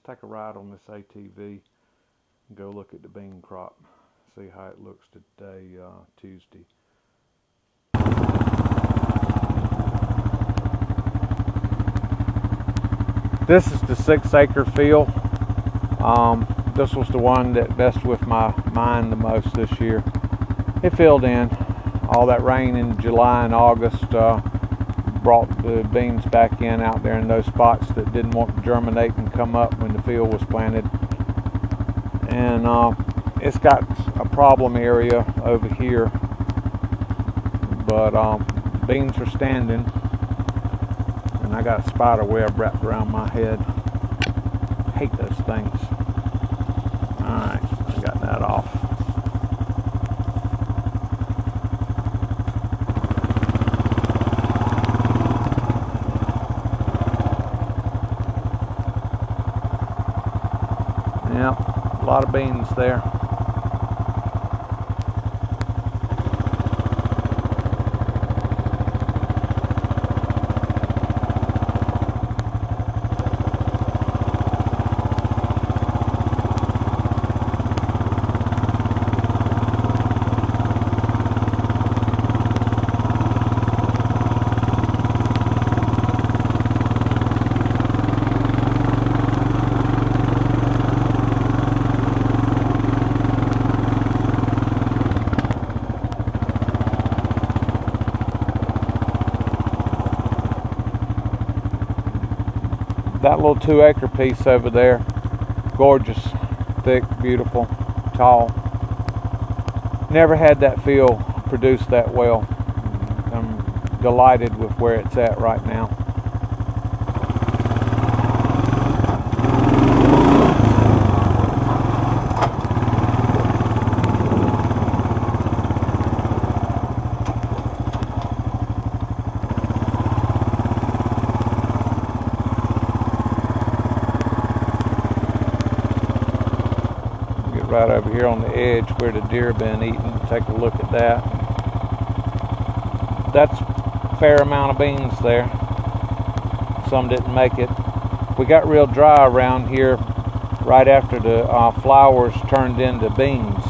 take a ride on this ATV and go look at the bean crop, see how it looks today, Tuesday. This is the 6-acre field. This was the one that messed with my mind the most this year. It filled in. All that rain in July and August brought the beans back in out there in those spots that didn't want to germinate and come up when the field was planted. And it's got a problem area over here, but beans are standing, and I got a spider web wrapped around my head. Hate those things. Alright, I got that off. Yep, a lot of beans there. That little 2-acre piece over there, gorgeous, thick, beautiful, tall. Never had that field produce that well. I'm delighted with where it's at right now. Right over here on the edge where the deer have been eating. Take a look at that. That's a fair amount of beans there. Some didn't make it. We got real dry around here right after the flowers turned into beans,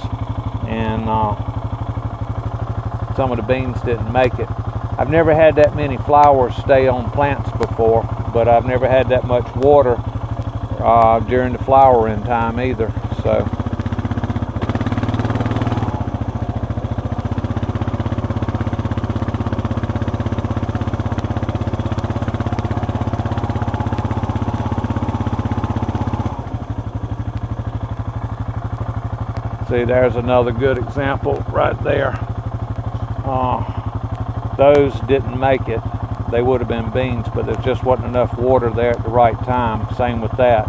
and some of the beans didn't make it. I've never had that many flowers stay on plants before, but I've never had that much water during the flowering time either. So see, there's another good example right there. Those didn't make it. They would have been beans, but there just wasn't enough water there at the right time. Same with that.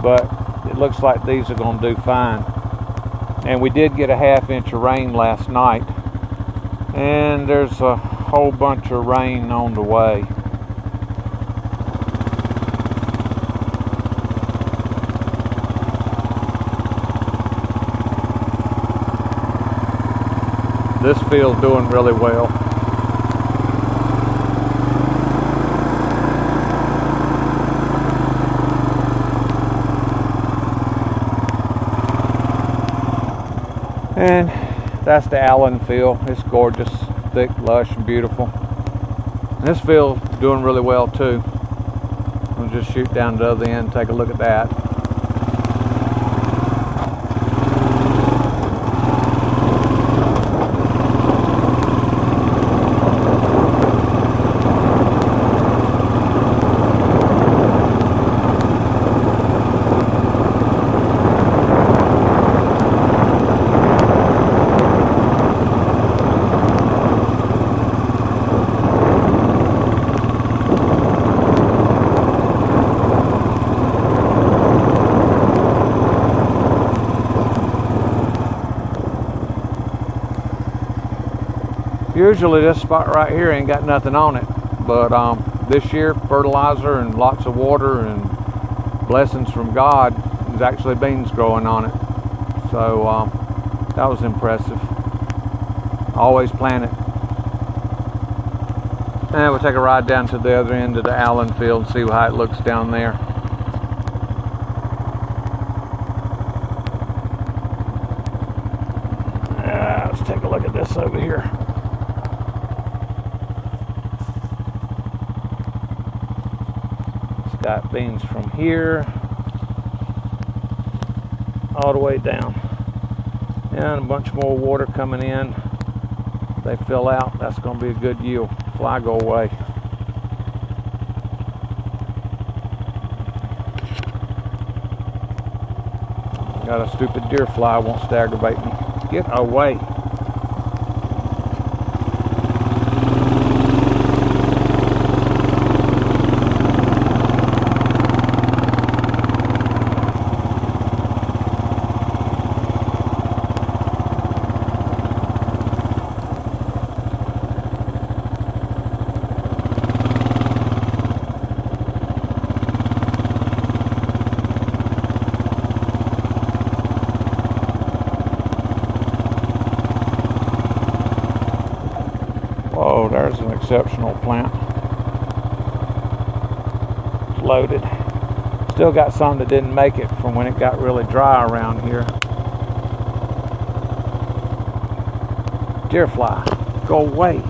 But it looks like these are going to do fine. And we did get a 1/2 inch of rain last night. And there's a whole bunch of rain on the way. This field's doing really well. And that's the Allen field. It's gorgeous, thick, lush, and beautiful. And this field's doing really well too. We'll just shoot down to the other end and take a look at that. Usually this spot right here ain't got nothing on it, but this year fertilizer and lots of water and blessings from God, there's actually beans growing on it. So that was impressive. Always plant it. And we'll take a ride down to the other end of the Allen field and see how it looks down there. let's take a look at this over here. It's got beans from here all the way down. And a bunch more water coming in. If they fill out, that's going to be a good yield. Fly go away. Got a stupid deer fly, wants to aggravate me. Get away. Oh, there's an exceptional plant. It's loaded. Still got some that didn't make it from when it got really dry around here. Deer fly, go away.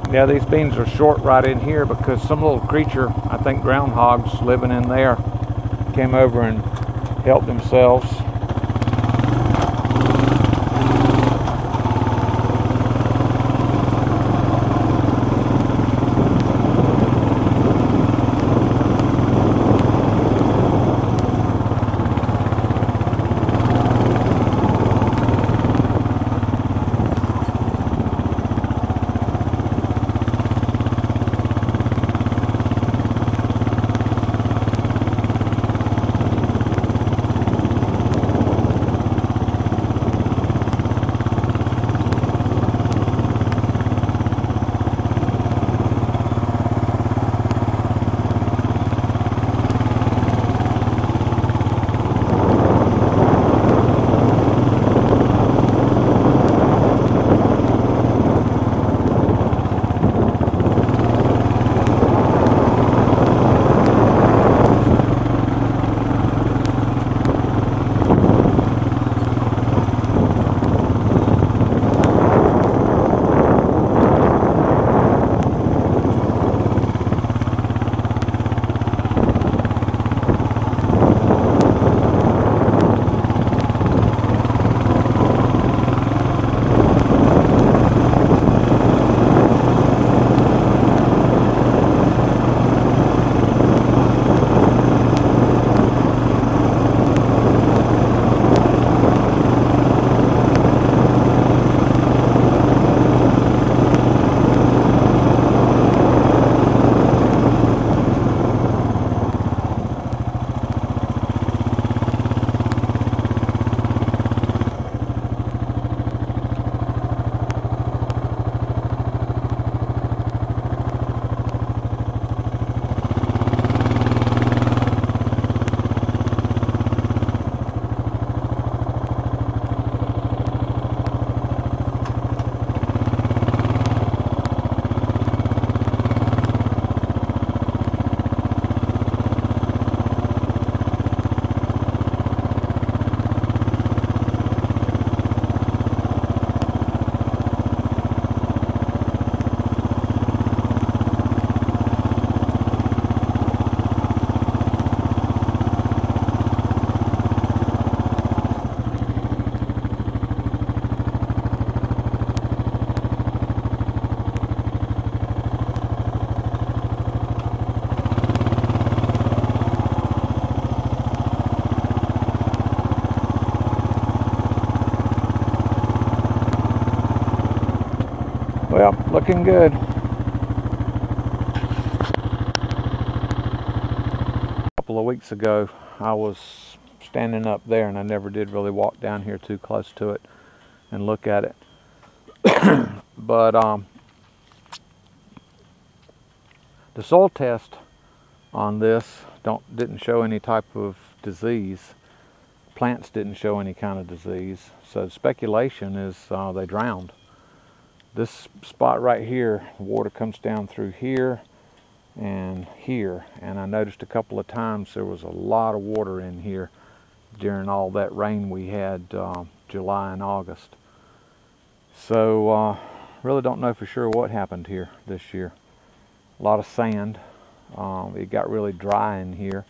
Yeah, these beans are short right in here because some little creature, I think groundhogs living in there, came over and helped themselves. Well, looking good. A couple of weeks ago, I was standing up there, and I never did really walk down here too close to it and look at it. But the soil test on this didn't show any type of disease. Plants didn't show any kind of disease. So the speculation is they drowned. This spot right here, the water comes down through here and here, and I noticed a couple of times there was a lot of water in here during all that rain we had July and August. So really don't know for sure what happened here this year. A lot of sand. It got really dry in here.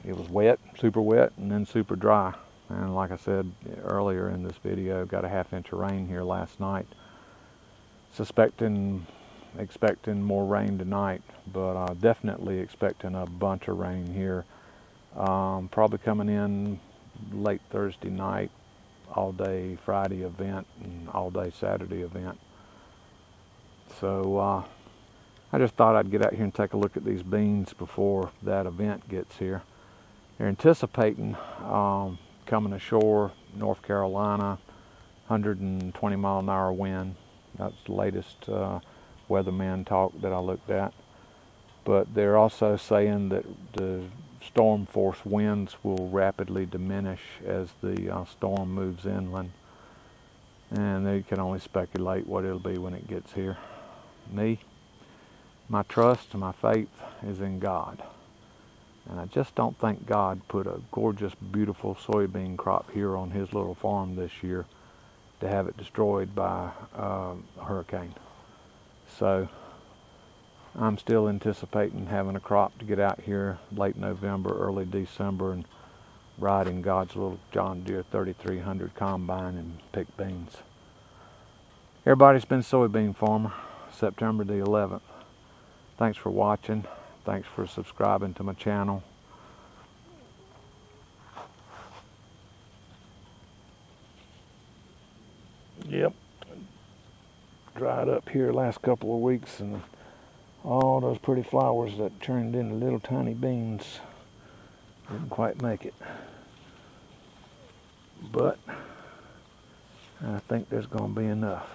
It was wet, super wet, and then super dry. And like I said earlier in this video, got a half-inch of rain here last night. Expecting more rain tonight, but definitely expecting a bunch of rain here. Probably coming in late Thursday night, all day Friday event, and all day Saturday event. So I just thought I'd get out here and take a look at these beans before that event gets here. They're anticipating coming ashore, North Carolina, 120 mile an hour wind. That's the latest weatherman talk that I looked at. But they're also saying that the storm force winds will rapidly diminish as the storm moves inland. And they can only speculate what it'll be when it gets here. My trust and my faith is in God. And I just don't think God put a gorgeous, beautiful soybean crop here on his little farm this year to have it destroyed by a hurricane. So I'm still anticipating having a crop to get out here late November, early December, and ride in God's little John Deere 3300 combine and pick beans. Everybody's been soybean farmer, September the 11th. Thanks for watching. Thanks for subscribing to my channel. Yep, dried up here last couple of weeks, and all those pretty flowers that turned into little tiny beans didn't quite make it. But I think there's going to be enough.